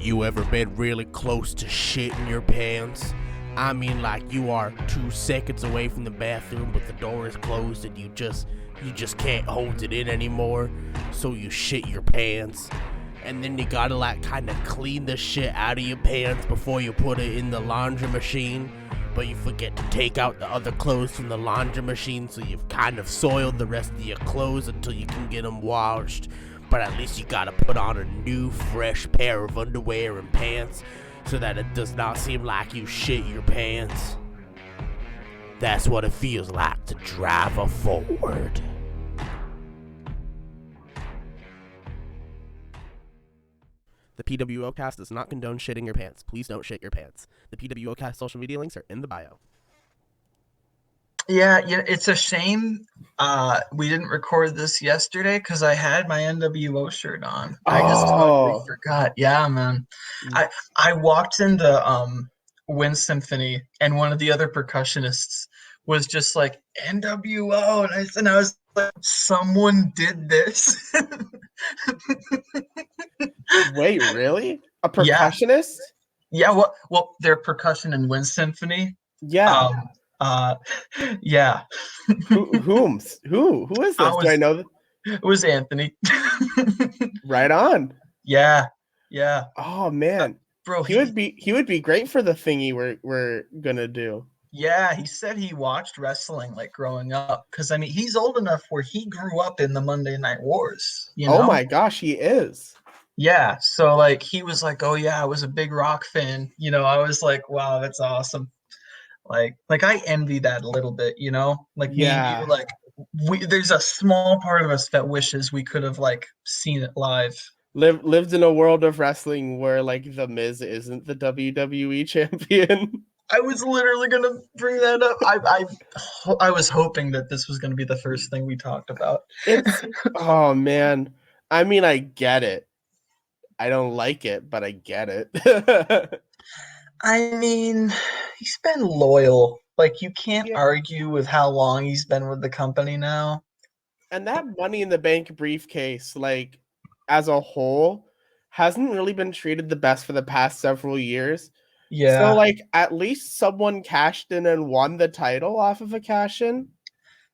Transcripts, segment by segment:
You ever been really close to shitting your pants? I mean, like you are 2 seconds away from the bathroom, but the door is closed and you just can't hold it in anymore, so you shit your pants. And then you gotta like kind of clean the shit out of your pants before you put it in the laundry machine, but you forget to take out the other clothes from the laundry machine, so you've kind of soiled the rest of your clothes until you can get them washed. But at least you gotta put on a new fresh pair of underwear and pants so that it does not seem like you shit your pants. That's what it feels like to drive a Ford. The pWoCast does not condone shitting your pants. Please don't shit your pants. The pWoCast social media links are in the bio. Yeah, it's a shame we didn't record this yesterday because I had my NWO shirt on. I just totally forgot. Yeah, man. I walked into Wind Symphony and one of the other percussionists was just like NWO and I was like, someone did this. Wait, really? A Yeah. percussionist? Yeah, well, they're percussion in Wind Symphony. Yeah. Yeah. Who is this? Do I know that? It was Anthony. Right on. Yeah. Oh man, bro, he would be great for the thingy we're gonna do. Yeah, he said he watched wrestling like growing up because I mean he's old enough where he grew up in the Monday Night Wars. Oh my gosh, he is. Yeah, so like he was like, oh yeah, I was a big Rock fan. I was like, wow, that's awesome. Like I envy that a little bit. Like me and you, like there's a small part of us that wishes we could have like seen it live. Lived in a world of wrestling where like the Miz isn't the WWE champion. I was literally gonna bring that up. I was hoping that this was gonna be the first thing we talked about. Oh man. I mean, I get it. I don't like it, but I get it. I mean, he's been loyal. Like you can't argue with how long he's been with the company now. And that Money in the Bank briefcase, like as a whole, hasn't really been treated the best for the past several years. Yeah. So like at least someone cashed in and won the title off of a cash in.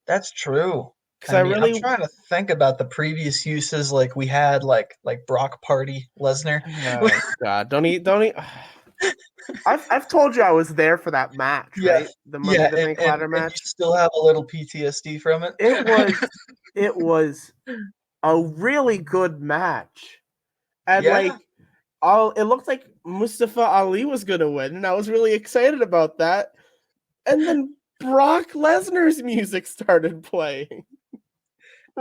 That's true. Because I'm trying to think about the previous uses. Like we had like Brock Party Lesnar. Oh God, don't eat. I've told you I was there for that match, right? The Money in the Bank ladder match. And you still have a little PTSD from it. It was a really good match, and like it looked like Mustafa Ali was gonna win, and I was really excited about that. And then Brock Lesnar's music started playing.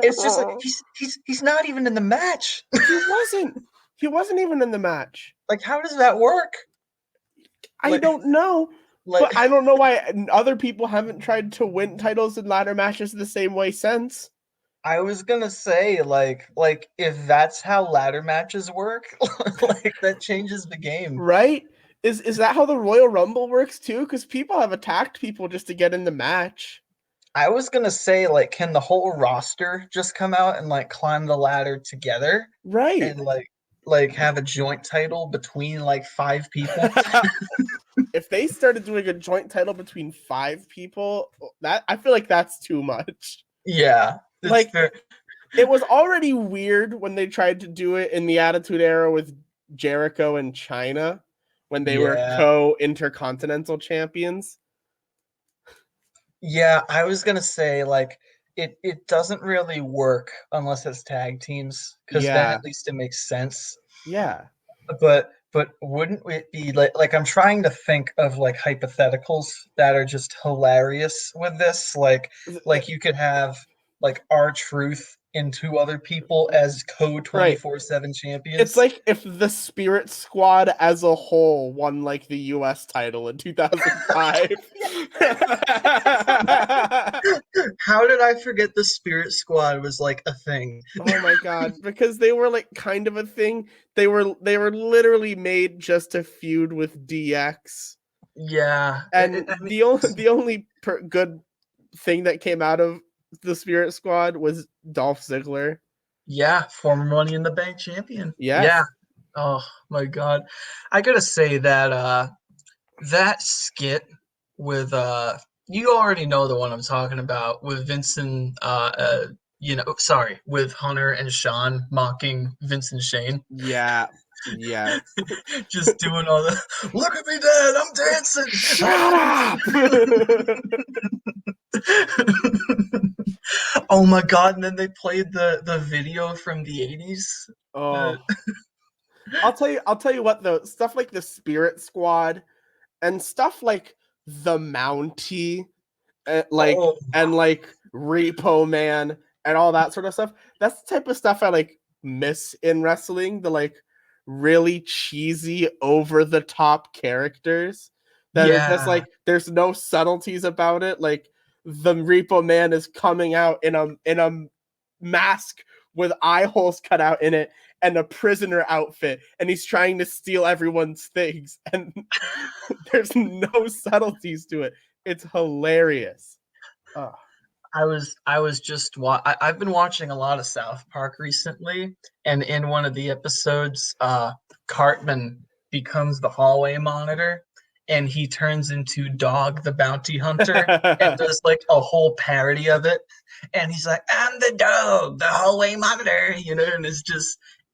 It's just like he's not even in the match. He wasn't even in the match. Like, how does that work? I don't know. But I don't know why other people haven't tried to win titles in ladder matches the same way since. I was gonna say, like if that's how ladder matches work, like that changes the game. Right? Is that how the Royal Rumble works too? Because people have attacked people just to get in the match. I was gonna say, like, can the whole roster just come out and like climb the ladder together? Right. And like have a joint title between like 5 people. If they started doing a joint title between 5 people, that I feel like that's too much. Yeah. Like it was already weird when they tried to do it in the Attitude Era with Jericho and Chyna when they were co-intercontinental champions. Yeah, I was gonna say like it doesn't really work unless it's tag teams because then at least it makes sense. Yeah. But wouldn't it be like I'm trying to think of like hypotheticals that are just hilarious with this. Like you could have like R-Truth and 2 other people as co-24/7 champions. It's like if the Spirit Squad as a whole won like the US title in 2005. How did I forget the Spirit Squad was like a thing? Oh my God, because they were like kind of a thing. They were literally made just to feud with DX. Yeah. And the only good thing that came out of the Spirit Squad was Dolph Ziggler. Yeah, former Money in the Bank champion. Yes. Oh my God. I gotta say that that skit with you already know the one I'm talking about with Vincent sorry, with Hunter and Sean mocking Vincent Shane. Yeah, yeah. Just doing all the look at me, Dad, I'm Shut up! dancing. Oh my God, and then they played the video from the 80s. The Oh, I'll tell you what though, stuff like the Spirit Squad and stuff like the Mountie, oh and like Repo Man and all that sort of stuff. That's the type of stuff I like miss in wrestling. The like really cheesy, over the top characters that are just yeah. like there's no subtleties about it. Like the Repo Man is coming out in a mask with eye holes cut out in it and a prisoner outfit, and he's trying to steal everyone's things, and there's no subtleties to it. It's hilarious. Oh. I've been watching a lot of South Park recently, and in one of the episodes, Cartman becomes the hallway monitor, and he turns into Dog the Bounty Hunter, and does like a whole parody of it, and he's like, "I'm the dog, the hallway monitor," and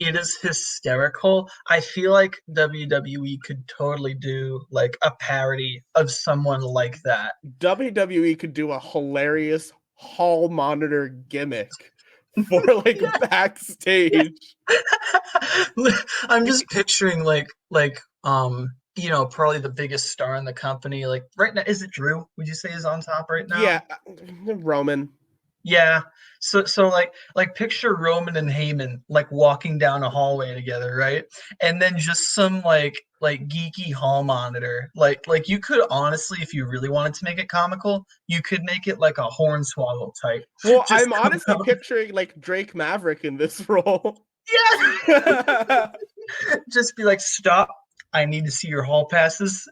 it is hysterical. I feel like WWE could totally do like a parody of someone like that. WWE could do a hilarious hall monitor gimmick for like backstage. I'm just picturing probably the biggest star in the company. Like right now, is it Drew? Would you say is on top right now? Yeah, Roman. Yeah. So like picture Roman and Heyman like walking down a hallway together, right? And then just some like geeky hall monitor. Like you could honestly, if you really wanted to make it comical, you could make it like a hornswoggle type. Well, Just I'm come honestly out. picturing like Drake Maverick in this role. Yeah. Just be like, stop. I need to see your hall passes.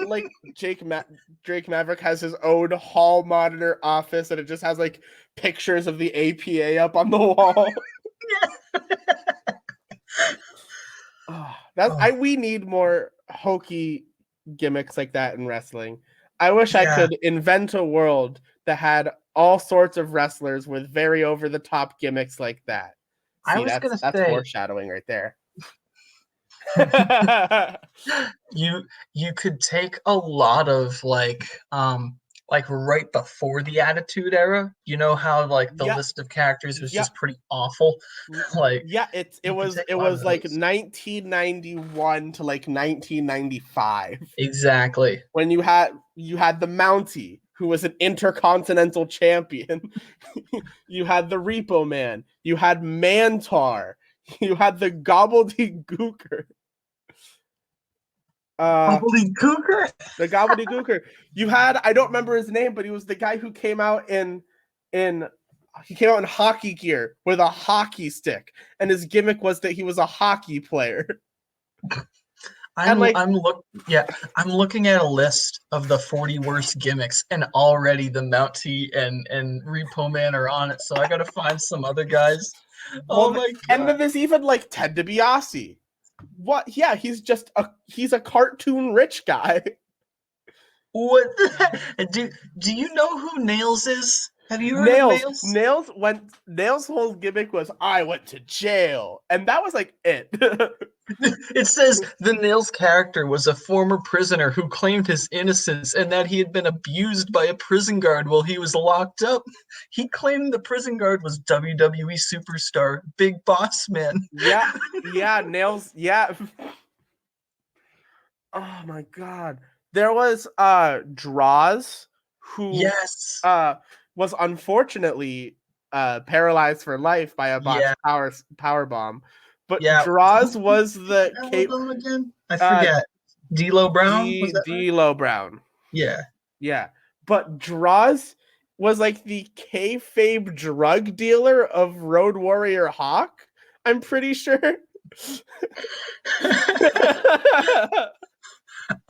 Like Drake Maverick has his own hall monitor office, and it just has like pictures of the APA up on the wall. Oh, that's Oh, I we need more hokey gimmicks like that in wrestling. I wish I yeah. could invent a world that had all sorts of wrestlers with very over the top gimmicks like that. I See, was gonna that's say foreshadowing right there. you you could take a lot of like right before the Attitude Era. You know how like the Yeah, list of characters was yeah, just pretty awful. Like yeah. you could take It a lot of was like those. 1991 to like 1995 Exactly. when you had the Mountie, who was an intercontinental champion. You had the Repo Man. You had Mantar. You had the Gobbledygooker. Uh, Cougar. the Gobbledygooker. You had, I don't remember his name, but he was the guy who came out in he came out in hockey gear with a hockey stick, and his gimmick was that he was a hockey player. And like, I'm looking at a list of the 40 worst gimmicks, and already the Mountie and Repo Man are on it. So I gotta find some other guys. Oh well, my and God. then there's even like Ted DiBiase. What? Yeah, he's a cartoon rich guy. What do you know who Nails is? Have you heard of Nails, Nails? Nails went. Nails' whole gimmick was I went to jail, and that was like it. It says the Nails character was a former prisoner who claimed his innocence and that he had been abused by a prison guard while he was locked up. He claimed the prison guard was WWE superstar Big Boss Man. Yeah, yeah, Nails. Yeah. Oh my god, there was Draws, who Yes. uh was unfortunately paralyzed for life by a Yeah. botched power bomb, but Yeah. Draws Who was beat the cape Album again? I uh forget. D'Lo Brown? Was that right? D'Lo Brown. Yeah. Yeah, but Draws was like the kayfabe drug dealer of Road Warrior Hawk. I'm pretty sure.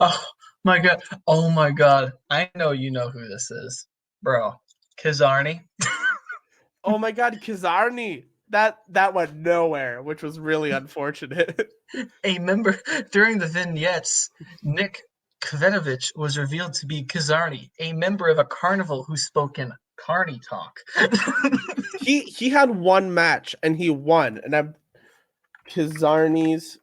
Oh my God. Oh my God. I know you know who this is. Bro. Kizarni. Oh my god, Kizarni. that went nowhere, which was really unfortunate. A member during the vignettes, Nick Kvetovich was revealed to be Kazarni, a member of a carnival who spoke in Carney talk. He had one match and he won, and I'm Kazarni's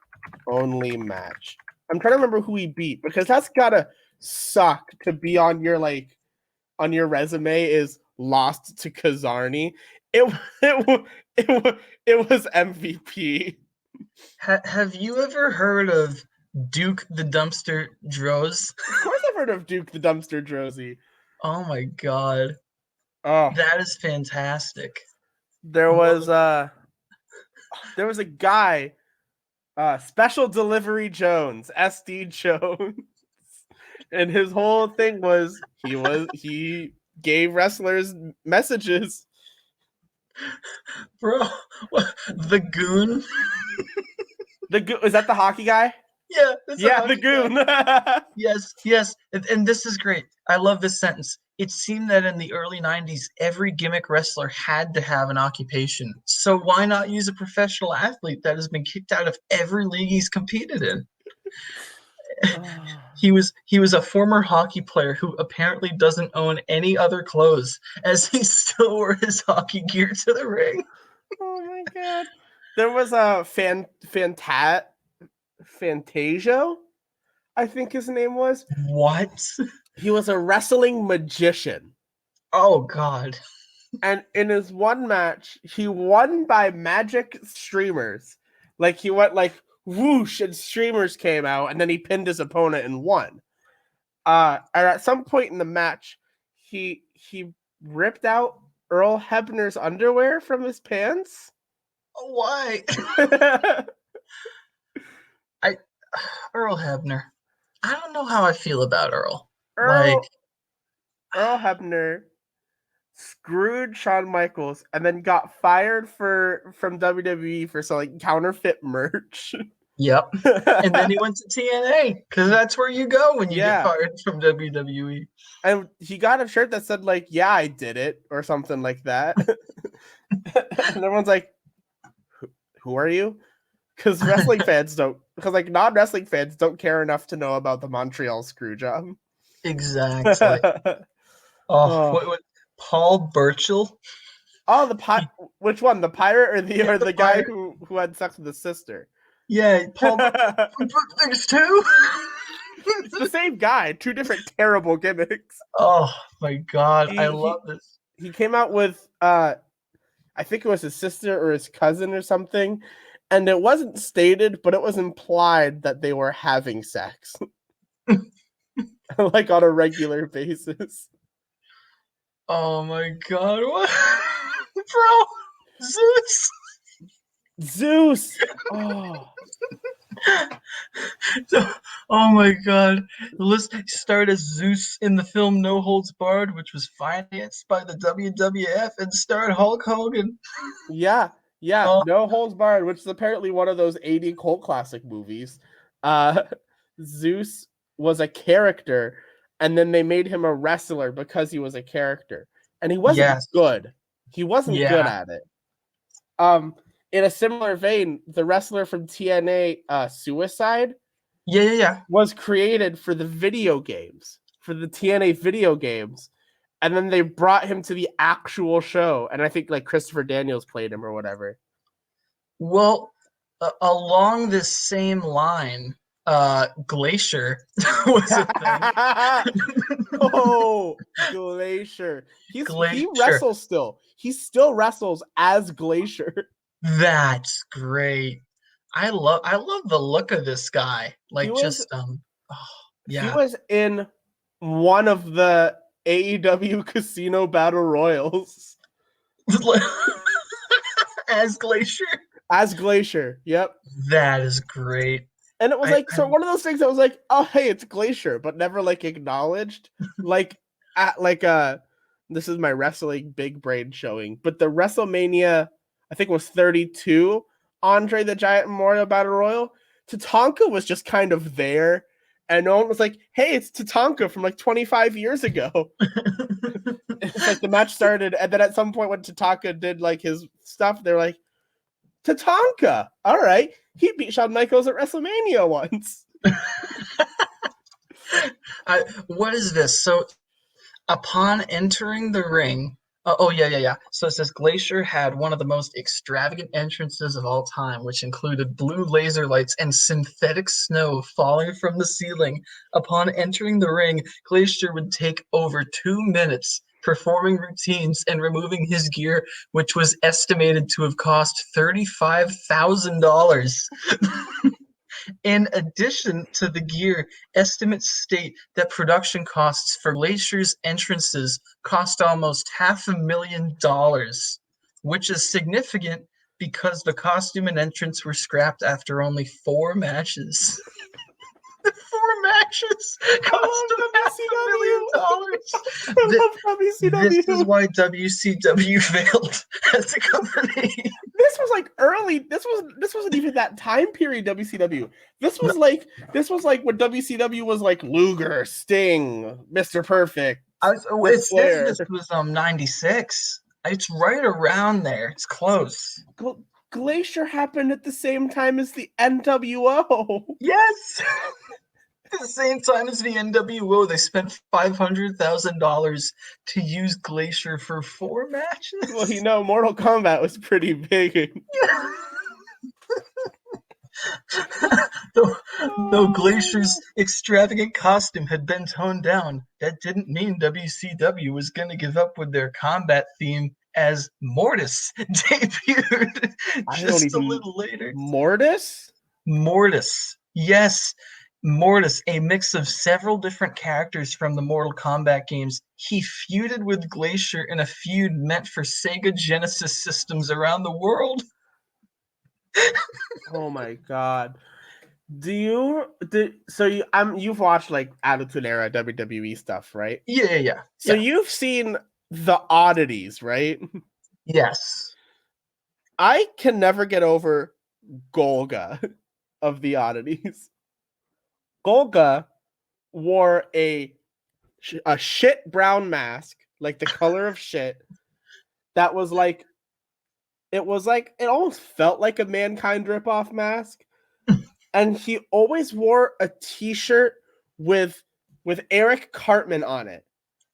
only match. I'm trying to remember who he beat because that's gotta suck to be on your resume is lost to Kazarni. It was MVP. Have you ever heard of Duke the Dumpster Droz? Of course, I've heard of Duke the Dumpster Drozy. Oh my god, Oh, that is fantastic. there was a guy, Special Delivery Jones, SD Jones, and his whole thing was he gave wrestlers messages. Bro, the Goon? Is that the hockey guy? Yeah, the Goon. Yes. And this is great. I love this sentence. It seemed that in the early 90s, every gimmick wrestler had to have an occupation. So why not use a professional athlete that has been kicked out of every league he's competed in? He was a former hockey player who apparently doesn't own any other clothes, as he still wore his hockey gear to the ring. Oh my god! There was a Fantasio, I think his name was. What? He was a wrestling magician. Oh god! And in his one match, he won by magic streamers. Like he went like whoosh, and streamers came out, and then he pinned his opponent and won. And at some point in the match, he ripped out Earl Hebner's underwear from his pants. Why? Earl Hebner. I don't know how I feel about Earl. Earl Hebner screwed Shawn Michaels and then got fired from WWE for selling counterfeit merch. Yep. And then he went to TNA because that's where you go when you get fired from WWE. And he got a shirt that said like, "Yeah, I did it," or something like that. And everyone's like, "Who are you?" Because like non-wrestling fans don't care enough to know about the Montreal Screwjob. Exactly. What, Paul Burchill? Oh, which one? The pirate or the guy who had sex with his sister? Yeah, Paul There's two? It's the same guy, two different terrible gimmicks. Oh my god, I love this. He came out with I think it was his sister or his cousin or something, and it wasn't stated, but it was implied that they were having sex. Like on a regular basis. Oh my god, what? Bro, Zeus! Oh. Oh my god. Let's start as Zeus in the film No Holds Barred, which was financed by the WWF and starred Hulk Hogan. Yeah. No Holds Barred, which is apparently one of those 80 cult classic movies. Zeus was a character, and then they made him a wrestler because he was a character. And he wasn't good. He wasn't good at it. In a similar vein, the wrestler from TNA, Suicide, was created for the video games, for the TNA video games, and then they brought him to the actual show, and I think like Christopher Daniels played him or whatever. Well, along this same line, Glacier was a thing. Oh, Glacier. He wrestles still. He still wrestles as Glacier. That's great. I love the look of this guy. Like He was in one of the AEW Casino Battle Royals. As Glacier. As Glacier. Yep. That is great. And it was one of those things that was like, oh hey, it's Glacier, but never like acknowledged. This is my wrestling big brain showing, but the WrestleMania, I think it was 32, Andre the Giant Memorial Battle Royal, Tatanka was just kind of there, and no one was like, hey, it's Tatanka from like 25 years ago. It's like the match started, and then at some point when Tatanka did like his stuff, they're like, Tatanka. All right. He beat Shawn Michaels at WrestleMania once. What is this? So upon entering the ring, yeah. So it says Glacier had one of the most extravagant entrances of all time, which included blue laser lights and synthetic snow falling from the ceiling. Upon entering the ring, Glacier would take over 2 minutes performing routines and removing his gear, which was estimated to have cost $35,000. In addition to the gear, estimates state that production costs for Glacier's entrances cost almost $500,000, which is significant because the costume and entrance were scrapped after only 4 matches. 4 matches cost $500,000. This is why WCW failed as a company. This was like early. This wasn't even that time period. WCW. This was like when WCW was like Luger, Sting, Mr. Perfect. It says this was 96. It's right around there. It's close. Glacier happened at the same time as the NWO. Yes. At the same time as the NWO, they spent $500,000 to use Glacier for 4 matches. Well, you know, Mortal Kombat was pretty big. Though Glacier's extravagant costume had been toned down, that didn't mean WCW was going to give up with their combat theme as Mortis debuted just a little later. Mortis? Mortis. Yes. Mortis, a mix of several different characters from the Mortal Kombat games. He feuded with Glacier in a feud meant for Sega Genesis systems around the world. Oh my god. You've watched like Attitude Era WWE stuff, right? Yeah. So you've seen the oddities, right? Yes. I can never get over Golga of the oddities. Golga wore a shit brown mask, like the color of shit, that was like, it almost felt like a Mankind ripoff mask. And he always wore a t-shirt with Eric Cartman on it.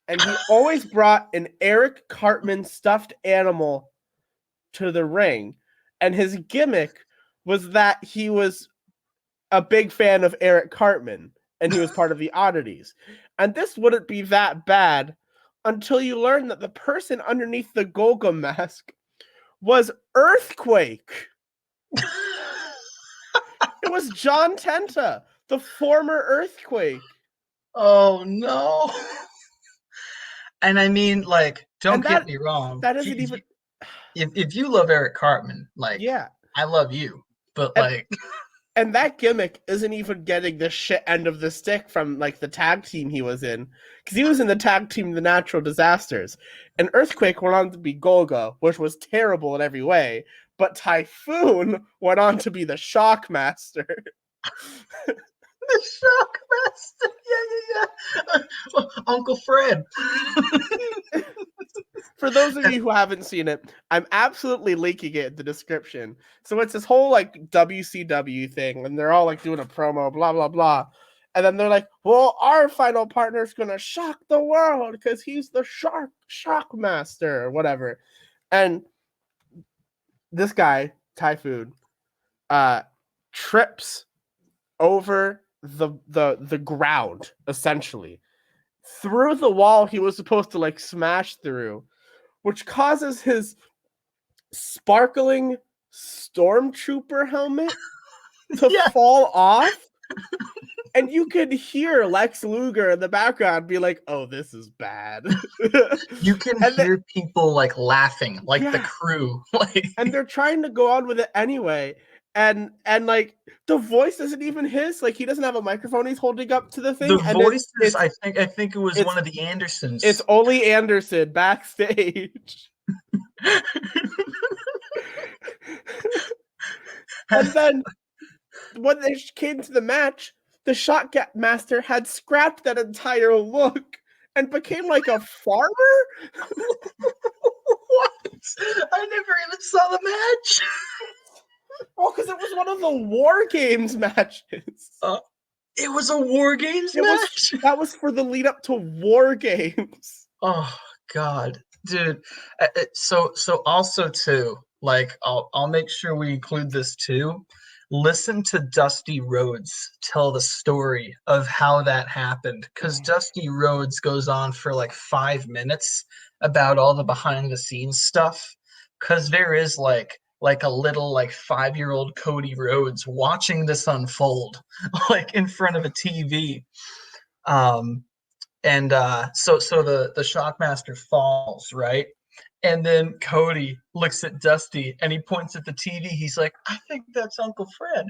And he always brought an Eric Cartman stuffed animal to the ring. And his gimmick was that he was a big fan of Eric Cartman, and he was part of the oddities. And this wouldn't be that bad until you learn that the person underneath the Golga mask was Earthquake. It was John Tenta, the former Earthquake. Oh no. And I mean, like, don't get me wrong. That isn't even. If you love Eric Cartman, like, yeah, I love you, but like. And that gimmick isn't even getting the shit end of the stick from like the tag team he was in, because he was in the tag team The Natural Disasters, and Earthquake went on to be Golga, which was terrible in every way, but Typhoon went on to be the Shockmaster. The Shockmaster, yeah. Uncle Fred. For those of you who haven't seen it, I'm absolutely linking it in the description. So it's this whole like WCW thing, and they're all like doing a promo, blah blah blah, and then they're like, "Well, our final partner's gonna shock the world because he's the Shockmaster or whatever," and this guy Typhoon trips over the ground essentially through the wall he was supposed to like smash through, which causes his sparkling stormtrooper helmet to fall off. And you could hear Lex Luger in the background be like, "Oh, this is bad." You can hear people like laughing, like the crew. And they're trying to go on with it anyway. And like the voice isn't even his. Like he doesn't have a microphone he's holding up to the thing. The voice is, I think it was one of the Andersons. It's Ole Anderson backstage. And then when they came to the match, the Shockmaster had scrapped that entire look and became like a farmer. What? I never even saw the match. was one of the War Games matches. It was a War Games match? That was for the lead up to War Games. Oh, God. Dude. So also, too, like, I'll make sure we include this, too. Listen to Dusty Rhodes tell the story of how that happened, because Dusty Rhodes goes on for like 5 minutes about all the behind the scenes stuff, because there is like a little like 5-year-old Cody Rhodes watching this unfold like in front of a TV. So the Shockmaster falls, right? And then Cody looks at Dusty and he points at the TV. He's like, I think that's Uncle Fred.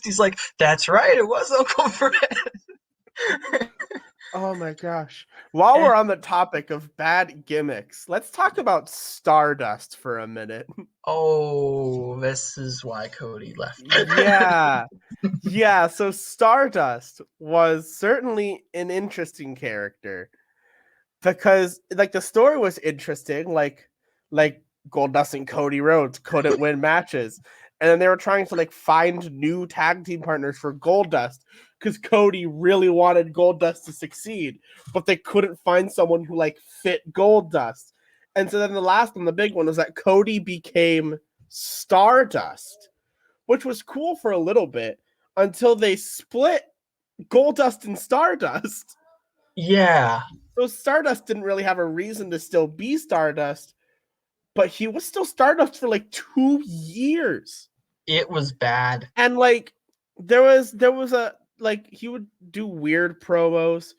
He's like, that's right, it was Uncle Fred. Oh my gosh. While we're on the topic of bad gimmicks, let's talk about Stardust for a minute. Oh, this is why Cody left. Yeah, so Stardust was certainly an interesting character because like the story was interesting, like Goldust and Cody Rhodes couldn't win matches. And then they were trying to like find new tag team partners for Goldust because Cody really wanted Goldust to succeed, but they couldn't find someone who like fit Goldust. And so then the last one, the big one, was that Cody became Stardust, which was cool for a little bit until they split Goldust and Stardust. Yeah. So Stardust didn't really have a reason to still be Stardust, but he was still Stardust for like 2 years. It was bad. And like there was a like he would do weird promos.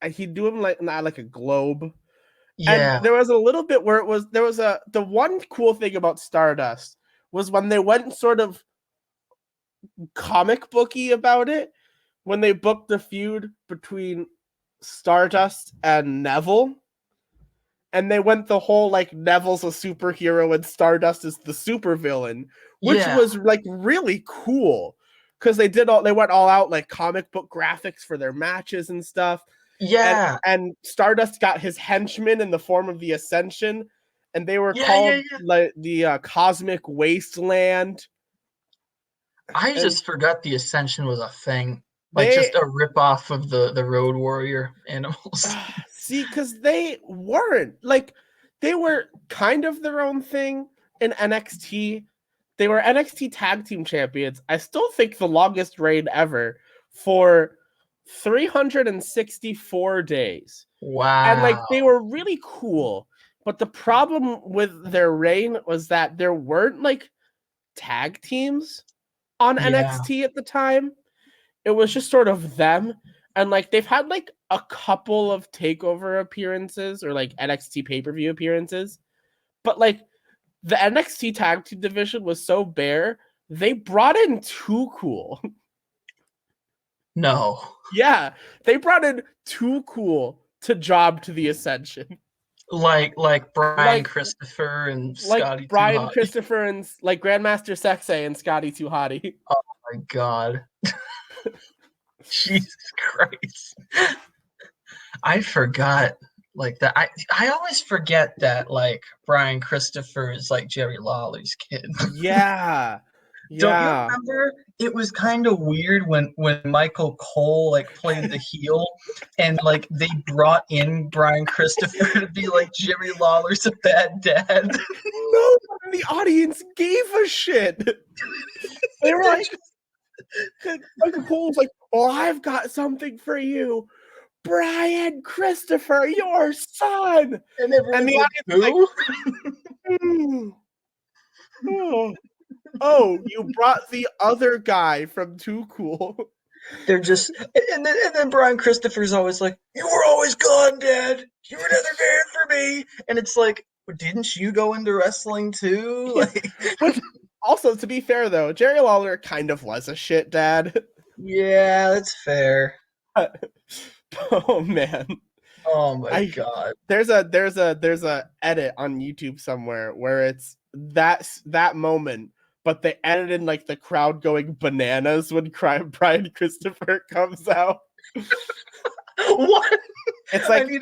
He'd do them like a globe. Yeah. And there was a little bit where the one cool thing about Stardust was when they went sort of comic booky about it, when they booked the feud between Stardust and Neville. And they went the whole like Neville's a superhero and Stardust is the supervillain, which was like really cool because they went all out like comic book graphics for their matches and stuff. Yeah. And Stardust got his henchmen in the form of the Ascension, and they were called like the Cosmic Wasteland. I just forgot the Ascension was a thing. Like just a ripoff of the Road Warrior animals. See, because they weren't like they were kind of their own thing in NXT. They were NXT Tag Team Champions. I still think the longest reign ever for 364 days. Wow. And like they were really cool. But the problem with their reign was that there weren't like tag teams on NXT at the time. It was just sort of them. And like they've had like a couple of takeover appearances or like NXT pay-per-view appearances. But like the NXT tag team division was so bare, they brought in Too Cool. No. Yeah, they brought in Too Cool to job to the Ascension. Like Brian Christopher and Scotty Brian Christopher and like Grandmaster Sexay and Scotty Too Hottie. Oh my God. Jesus Christ. I forgot like that. I always forget that like Brian Christopher is like Jerry Lawler's kid. Yeah. Don't you remember? It was kind of weird when Michael Cole like played the heel and like they brought in Brian Christopher to be like Jerry Lawler's a bad dad. No one in the audience gave a shit. They were like, Michael Cole was like, "Oh, I've got something for you, Brian Christopher, your son." And the audience was like, Oh, you brought the other guy from Too Cool. They're just, and then Brian Christopher's always like, "You were always gone, Dad. You were never there for me." And it's like, well, didn't you go into wrestling too? Like, which, also, to be fair though, Jerry Lawler kind of was a shit dad. Yeah, that's fair. Oh man. Oh my God. There's a edit on YouTube somewhere where it's that moment. But they edited in like the crowd going bananas when Brian Christopher comes out. What? It's like we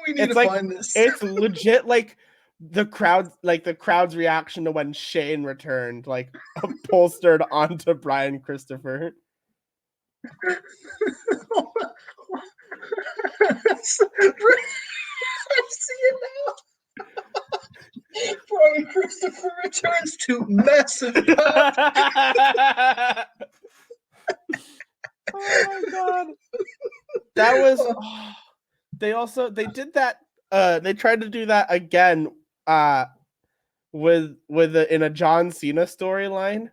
need to find this. It's legit like the crowd's reaction to when Shane returned, like upholstered onto Brian Christopher. I see it now. Brian Christopher returns to massive pop. Oh my god. That was they did that they tried to do that again in a John Cena storyline,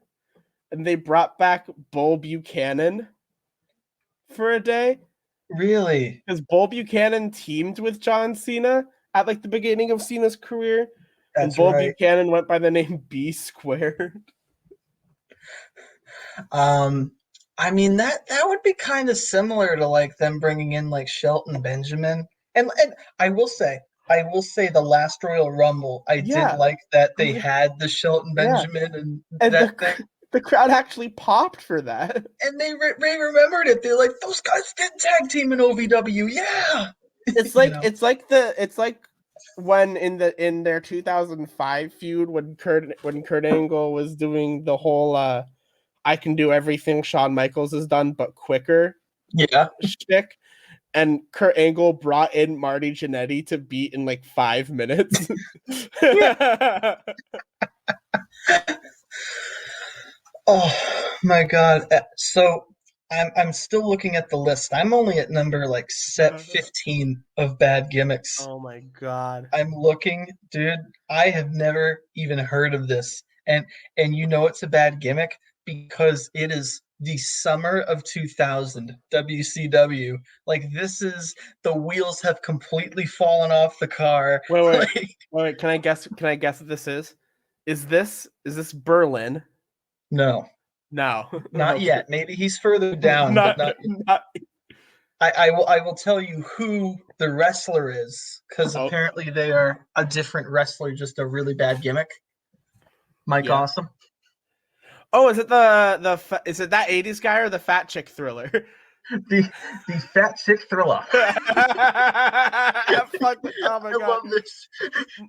and they brought back Bull Buchanan for a day. Really? Because Bull Buchanan teamed with John Cena at like the beginning of Cena's career. That's and Bull right. Buchanan went by the name B Squared. I mean that would be kind of similar to like them bringing in like Shelton Benjamin. And I will say the last Royal Rumble, I did like that they had the Shelton Benjamin and that thing. The crowd actually popped for that. And they remembered it. They're like, those guys did tag team in OVW. Yeah. It's like it's like when in their 2005 feud when Kurt Angle was doing the whole I can do everything Shawn Michaels has done but quicker shtick, and Kurt Angle brought in Marty Jannetty to beat in like 5 minutes. Oh my god. So I'm still looking at the list. I'm only at number like set 15 of bad gimmicks. Oh my god. I'm looking, dude, I have never even heard of this. And you know it's a bad gimmick because it is the summer of 2000 WCW. Like this is the wheels have completely fallen off the car. Wait, can I guess what this is? Is this Berlin? No. Not yet. Maybe he's further down, but not I will tell you who the wrestler is, because apparently they are a different wrestler, just a really bad gimmick. Mike Awesome. Oh, is it is it that 80s guy or the fat chick Thriller? The fat chick Thriller. Oh my I love this.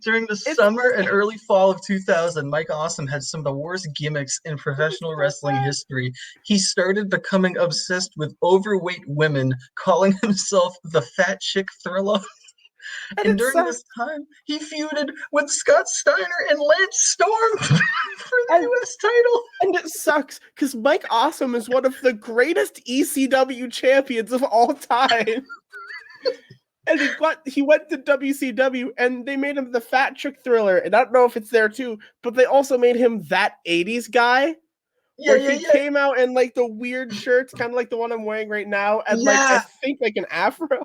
During the summer and early fall of 2000, Mike Awesome had some of the worst gimmicks in professional wrestling history. He started becoming obsessed with overweight women, calling himself the fat chick Thriller. And during this time, he feuded with Scott Steiner and Lance Storm for the U.S. title. And it sucks because Mike Awesome is one of the greatest ECW champions of all time. And he went to WCW and they made him the fat chick Thriller. And I don't know if it's there too, but they also made him that 80s guy. He came out in like the weird shirts, kind of like the one I'm wearing right now, and like I think like an afro.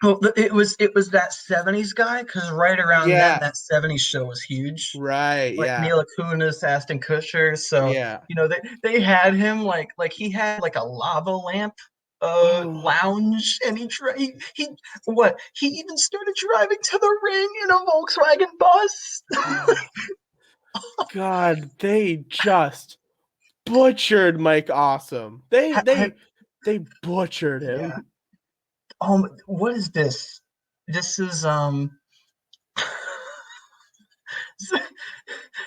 Well, it was that 70s guy, because right around then that 70s show was huge. Right, like Mila Kunis, Ashton Kutcher. So you know they had him like he had like a lava lamp lounge, and he even started driving to the ring in a Volkswagen bus. God, they just butchered Mike Awesome. They butchered him. Yeah. What is this? This is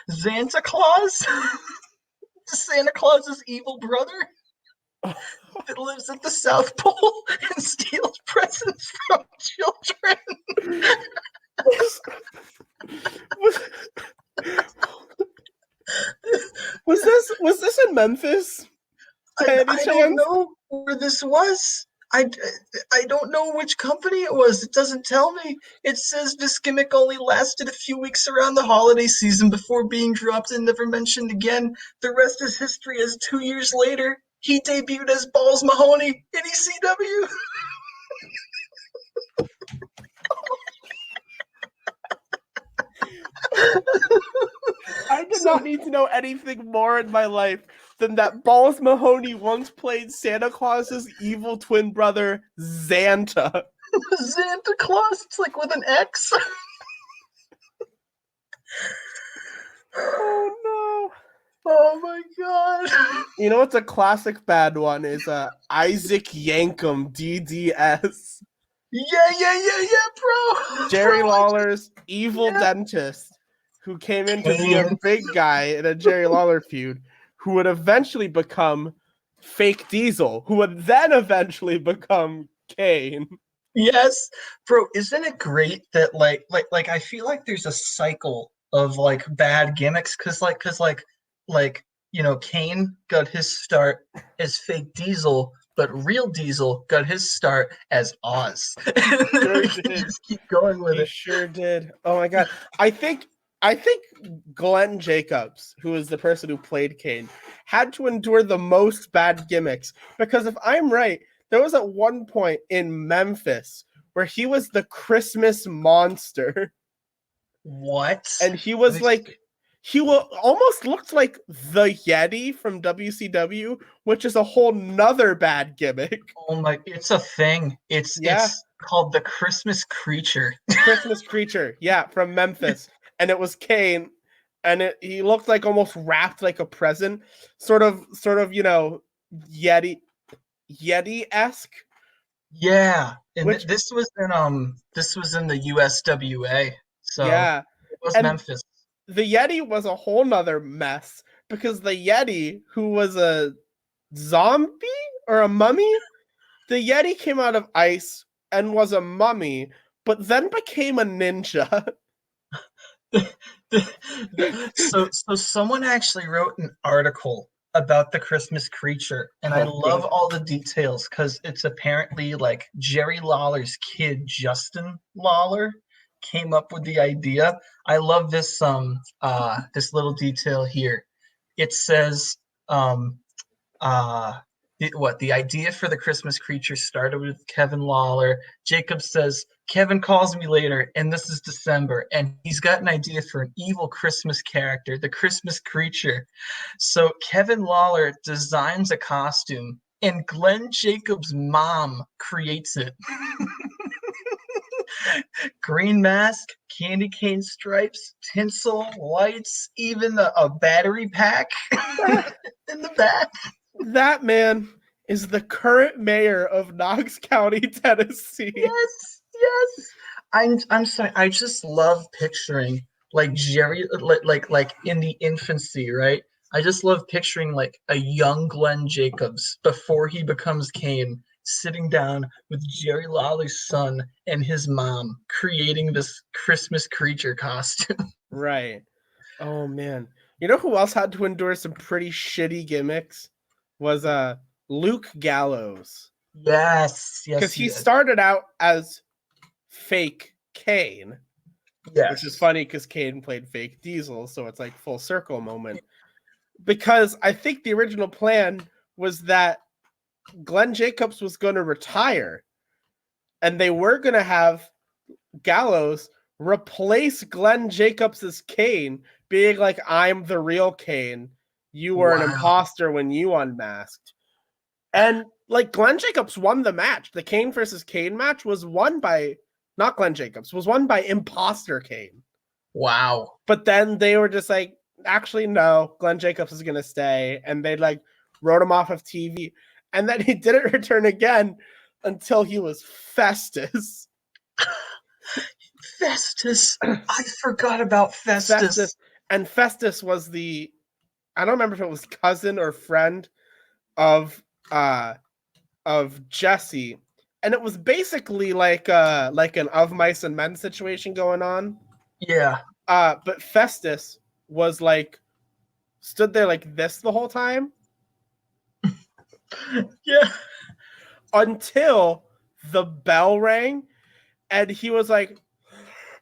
Santa Claus. Santa Claus's evil brother that lives at the South Pole and steals presents from children. Was this in Memphis? I don't know where this was. I don't know which company it was. It doesn't tell me. It says this gimmick only lasted a few weeks around the holiday season before being dropped and never mentioned again. The rest is history, as 2 years later, he debuted as Balls Mahoney in ECW. I did not need to know anything more in my life than that Balls Mahoney once played Santa Claus's evil twin brother, Xanta. Santa Claus? It's like with an X. Oh no. Oh my god. You know what's a classic bad one is Isaac Yankum DDS. Yeah, bro. Jerry Bro, Lawler's evil yeah. dentist who came in to be a Kane. big guy in a Jerry Lawler feud, who would eventually become Fake Diesel, who would then eventually become Kane. Yes, bro. Isn't it great that like I feel like there's a cycle of like bad gimmicks because Kane got his start as fake Diesel, but real Diesel got his start as Oz. Sure We can did. just keep going with He it. sure did. Oh my god. I think Glenn Jacobs, who is the person who played Kane, had to endure the most bad gimmicks because if I'm right, there was at one point in Memphis where he was the Christmas monster What? and he was like almost looked like the Yeti from WCW, which is a whole nother bad gimmick. Oh my! It's a thing. It's Yeah. it's called the Christmas creature. Christmas creature, yeah, from Memphis, and it was Kane, and he looked like almost wrapped like a present, sort of, Yeti esque. Yeah, and Which, this was in the USWA, so yeah, it was and Memphis. the Yeti was a whole nother mess because the Yeti, who was a zombie or a mummy, the Yeti came out of ice and was a mummy, but then became a ninja. So someone actually wrote an article about the Christmas creature, and I Oh, love good. all the details because it's apparently like Jerry Lawler's kid, Justin Lawler, came up with the idea. I love this little detail here. It says um uh the idea for the Christmas creature started with Kevin Lawler. Jacob says Kevin calls me later, and this is December, and he's got an idea for an evil Christmas character, the Christmas creature. So Kevin Lawler designs a costume, and Glenn Jacobs' mom creates it. Green mask, candy cane stripes, tinsel, lights, even a battery pack in the back. That man is the current mayor of Knox County, Tennessee. Yes. I'm sorry. I just love picturing like Jerry, like in the infancy, right? I just love picturing like a young Glenn Jacobs before he becomes Kane, sitting down with Jerry Lawler's son and his mom, creating this Christmas creature costume. Right. Oh man. You know who else had to endure some pretty shitty gimmicks? Was Luke Gallows. Yes, Because yes, he he did. started out as fake Kane, which is Yes. funny because Kane played fake Diesel, so it's like full circle moment. Because I think the original plan was that Glenn Jacobs was going to retire and they were going to have Gallows replace Glenn Jacobs as Kane, being like, I'm the real Kane. You were an Wow. imposter when you unmasked. And like Glenn Jacobs won the match. The Kane versus Kane match was won by not Glenn Jacobs, was won by imposter Kane. Wow. But then they were just like, actually, no, Glenn Jacobs is gonna stay. And they like wrote him off of TV. And then he didn't return again until he was Festus. Festus. I forgot about Festus. Festus. And Festus was I don't remember if it was cousin or friend of Jesse. And it was basically like an Of Mice and Men situation going on. Yeah. But Festus was like stood there like this the whole time Yeah. until the bell rang and he was like,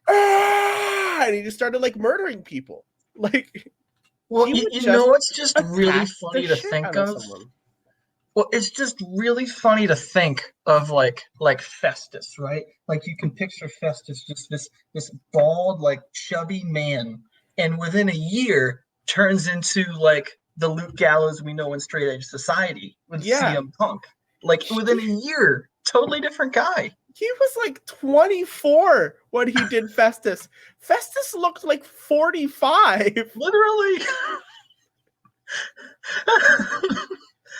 ah! And he just started like murdering people. Like Well, he would you know just what's just really attack the funny to shit think out of of? someone. Well, it's just really funny to think of like Festus, right? Like you can picture Festus just this bald, like chubby man, and within a year turns into like the Luke Gallows we know in straight edge society with Yeah. CM Punk. Like within a year, totally different guy. He was like 24 when he did Festus. Festus looked like 45. Literally.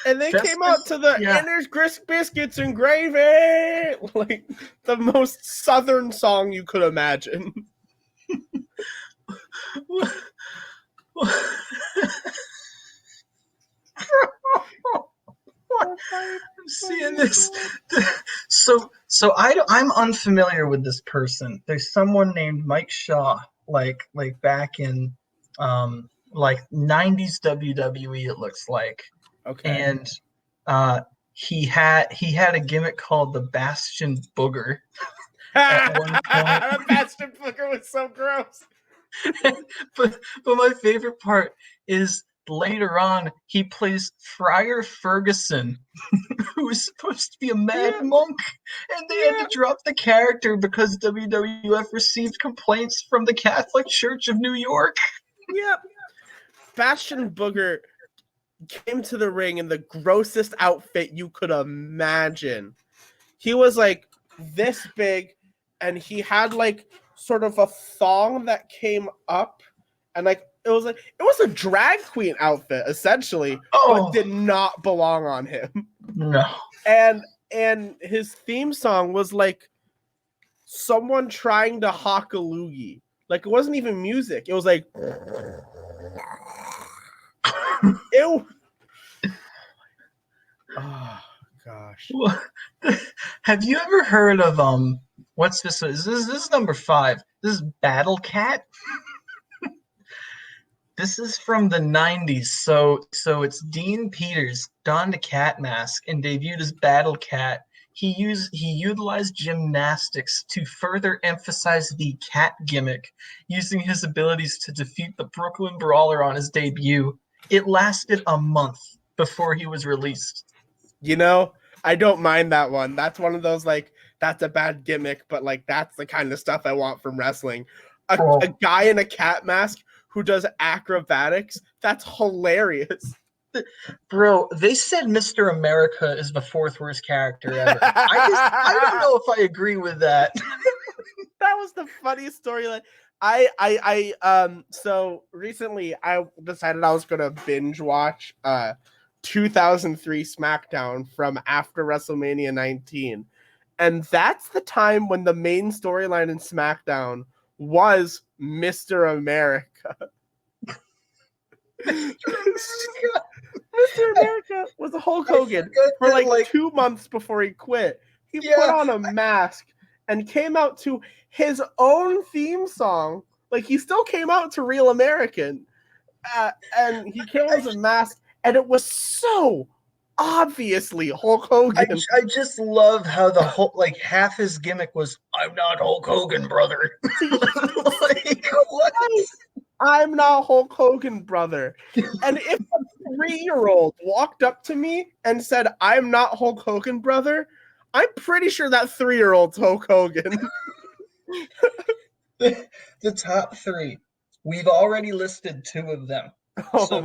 And they came out to the yeah. and there's grist biscuits and gravy, like the most southern song you could imagine. I'm seeing this. So I'm unfamiliar with this person. There's someone named Mike Shaw, like back in like 90s WWE, it looks like. Okay. And he had a gimmick called the Bastion Booger at one point. The Bastion Booger was so gross. but my favorite part is later on he plays Friar Ferguson, who is supposed to be a mad monk, and they had to drop the character because WWF received complaints from the Catholic Church of New York. Yep. Bastion Booger came to the ring in the grossest outfit you could imagine. He was like this big, and he had like sort of a thong that came up, and like it was a drag queen outfit essentially, but did not belong on him. No. And his theme song was like someone trying to hawk a loogie. Like it wasn't even music. It was like ew. Oh gosh. Have you ever heard of what's this? This is number 5. This is Battle Cat. This is from the 90s. So it's Dean Peters donned a cat mask and debuted as Battle Cat. He utilized gymnastics to further emphasize the cat gimmick, using his abilities to defeat the Brooklyn Brawler on his debut. It lasted a month before he was released. You know, I don't mind that one. That's one of those, like, that's a bad gimmick, but like that's the kind of stuff I want from wrestling. A guy in a cat mask who does acrobatics, that's hilarious. Bro, they said Mr. America is the 4th worst character ever. I don't know if I agree with that. That was the funniest storyline. So recently I decided I was gonna binge watch 2003 SmackDown from after WrestleMania 19. And that's the time when the main storyline in SmackDown was Mr. America. Mr. America was a Hulk Hogan for like 2 months before he quit. He put on a mask and came out to his own theme song. Like he still came out to Real American. And he came out as a mask, and it was so obviously Hulk Hogan. I just love how the whole, like, half his gimmick was, I'm not Hulk Hogan, brother. Like, what? I'm not Hulk Hogan, brother. And if a 3-year-old walked up to me and said, I'm not Hulk Hogan, brother, I'm pretty sure that 3-year-old's Hulk Hogan. The top 3. We've already listed 2 of them. So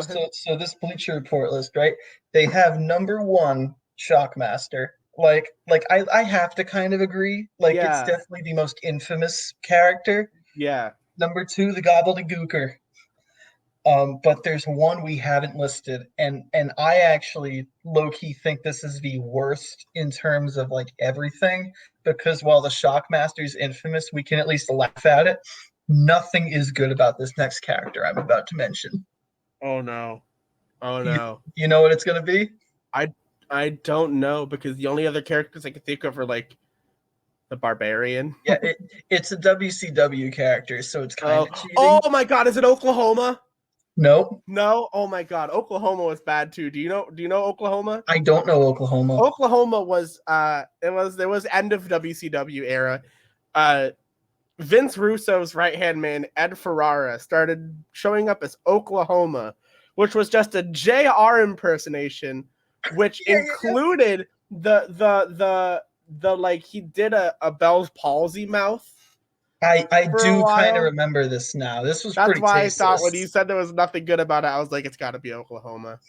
this Bleacher Report list, right? They have number 1, Shockmaster. Like I have to kind of agree. Like it's definitely the most infamous character. Yeah. Number 2, the Gobbledygooker. But there's one we haven't listed, and I actually low-key think this is the worst in terms of like everything, because while the Shockmaster is infamous, we can at least laugh at it. Nothing is good about this next character I'm about to mention. Oh no. You know what it's gonna be? I don't know, because the only other characters I can think of are like the Barbarian. Yeah, it's a WCW character, so it's kind of cheating. Oh my god, is it Oklahoma? Nope. No? Oh my god, Oklahoma was bad too. Do you know Oklahoma? I don't know Oklahoma. Oklahoma was it was end of WCW era. Vince Russo's right-hand man, Ed Ferrara, started showing up as Oklahoma, which was just a JR impersonation, which included the like, he did a Bell's palsy mouth. I do kind of remember this now. This was pretty tasteless. That's why I thought when you said there was nothing good about it, I was like, it's got to be Oklahoma.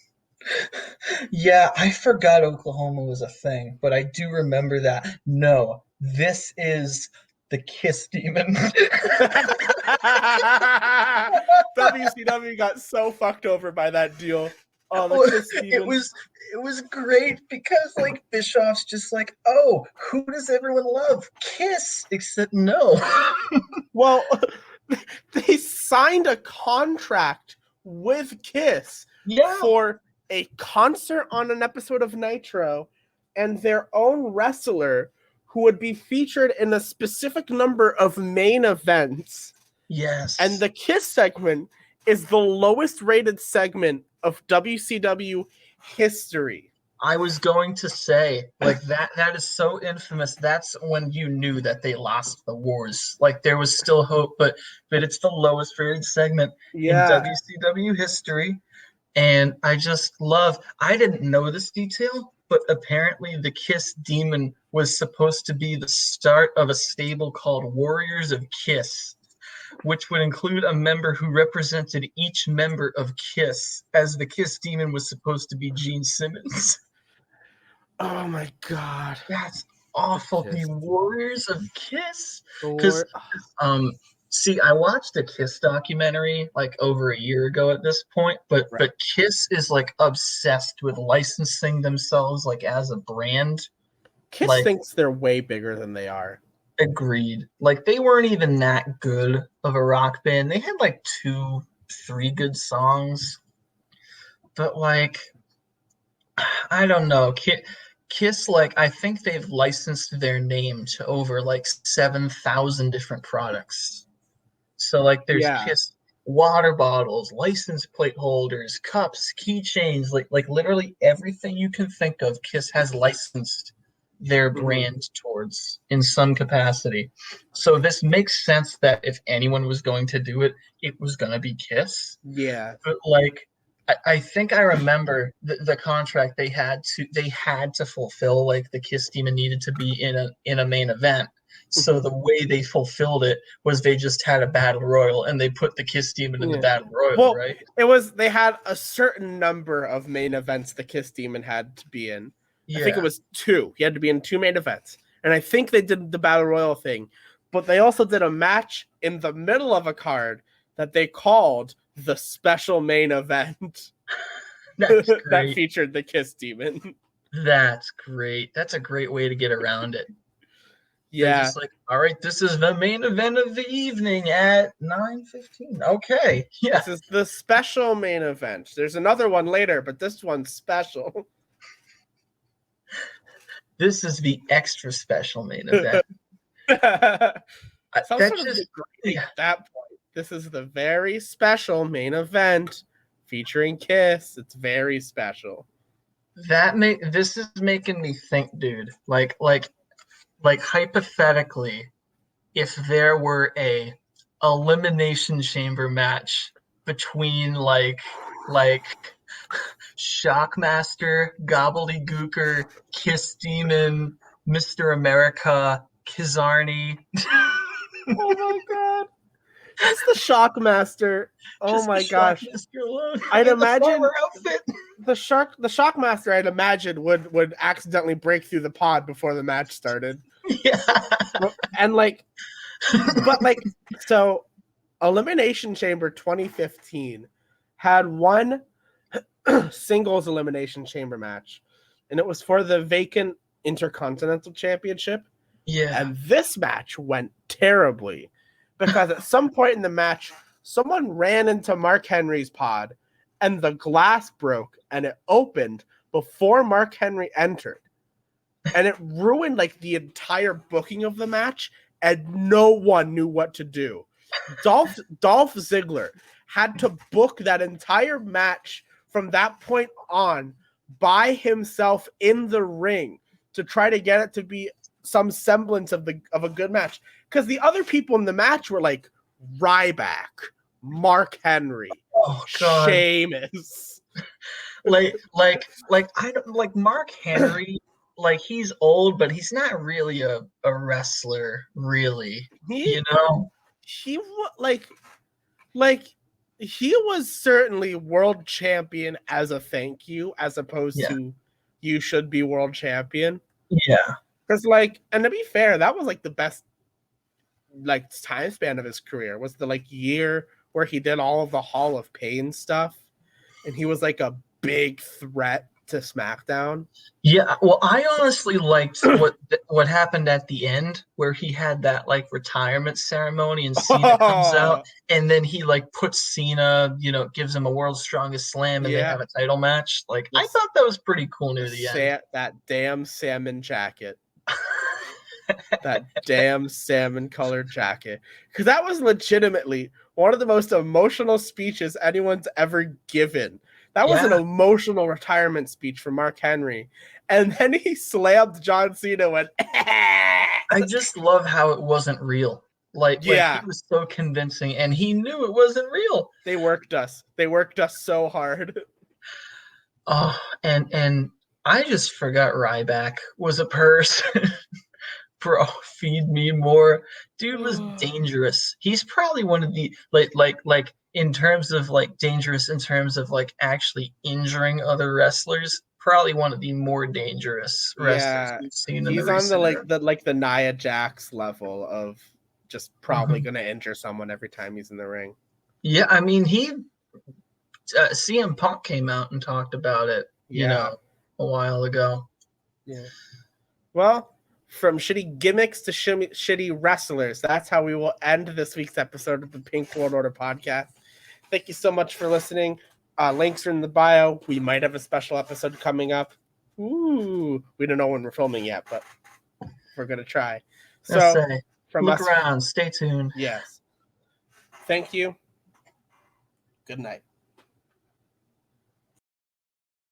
Yeah, I forgot Oklahoma was a thing, but I do remember that. No, this is the Kiss Demon. WCW got so fucked over by that deal. Oh, the Kiss it Demon. was great because like Bischoff's just like, oh, who does everyone love? Kiss, except no. Well, they signed a contract with Kiss Yeah. for a concert on an episode of Nitro and their own wrestler who would be featured in a specific number of main events. Yes. And the Kiss segment is the lowest rated segment of WCW history. I was going to say, like, that is so infamous. That's when you knew that they lost the wars. Like, there was still hope, but it's the lowest rated segment in WCW history. And I didn't know this detail, but apparently the Kiss Demon was supposed to be the start of a stable called Warriors of Kiss, which would include a member who represented each member of Kiss, as the Kiss Demon was supposed to be Gene Simmons. Oh my God. That's awful. Kiss. The Warriors of Kiss. Because see, I watched a Kiss documentary like over a year ago at this point, but Kiss is like obsessed with licensing themselves like as a brand. Kiss like, thinks they're way bigger than they are. Agreed. Like they weren't even that good of a rock band. They had like 2-3 good songs. But like I don't know. Kiss, like, I think they've licensed their name to over like 7,000 different products. So, like, there's Kiss water bottles, license plate holders, cups, keychains, like literally everything you can think of, Kiss has licensed their brand towards in some capacity. So this makes sense that if anyone was going to do it, it was going to be Kiss. Yeah. But like, I think I remember the contract they had to fulfill. Like the Kiss Demon needed to be in a main event. So the way they fulfilled it was they just had a battle royal and they put the Kiss Demon in the battle royal, right? They had a certain number of main events the Kiss Demon had to be in. Yeah. I think it was 2. He had to be in 2 main events. And I think they did the battle royal thing. But they also did a match in the middle of a card that they called the special main event. That featured the Kiss Demon. That's great. That's a great way to get around it. Yeah. They're just like, all right, this is the main event of the evening at 9:15. Okay. Yeah. This is the special main event. There's another one later, but this one's special. This is the extra special main event. That point. This is the very special main event featuring Kiss. It's very special. This is making me think, dude. Like hypothetically, if there were a elimination chamber match between like Shockmaster, Gobbledygooker, Kiss Demon, Mr. America, Kizarny. Oh my God. It's the Shockmaster. Oh my gosh. I'd imagine the Shockmaster, I'd imagine, would accidentally break through the pod before the match started. Yeah. And so Elimination Chamber 2015 had one singles Elimination Chamber match, and it was for the vacant Intercontinental Championship. Yeah. And this match went terribly because at some point in the match, someone ran into Mark Henry's pod and the glass broke and it opened before Mark Henry entered. And it ruined like the entire booking of the match and no one knew what to do. Dolph Ziggler had to book that entire match from that point on by himself in the ring to try to get it to be some semblance of a good match, because the other people in the match were like Ryback, Mark Henry, Sheamus. like I don't like Mark Henry. Like he's old, but he's not really a wrestler, really. He was certainly world champion as a thank you, as opposed to you should be world champion. Yeah. Because and to be fair, that was the best time span of his career was the year where he did all of the Hall of Pain stuff, and he was a big threat to SmackDown. Yeah, well, I honestly liked what happened at the end, where he had that like retirement ceremony, and Cena comes out, and then he like puts Cena, gives him a World's Strongest Slam, and they have a title match. Like, I thought that was pretty cool near the end. That damn salmon jacket. That damn salmon colored jacket, because that was legitimately one of the most emotional speeches anyone's ever given. That was an emotional retirement speech for Mark Henry, and then he slammed John Cena. Went. I just love how it wasn't real. Like he was so convincing, and he knew it wasn't real. They worked us so hard. Oh, and I just forgot Ryback was a person. Bro, feed me more. Dude was dangerous. He's probably one of the like in terms of like dangerous in terms of like actually injuring other wrestlers, probably one of the more dangerous wrestlers we've seen. He's on the Nia Jax level of just probably gonna injure someone every time he's in the ring. Yeah, I mean CM Punk came out and talked about it, a while ago. Yeah. Well, from shitty gimmicks to shitty wrestlers, that's how we will end this week's episode of the Pink World Order podcast. Thank you so much for listening. Links are in the bio. We might have a special episode coming up. Ooh, we don't know when we're filming yet, but we're going to try. So, look around. Stay tuned. Yes. Thank you. Good night.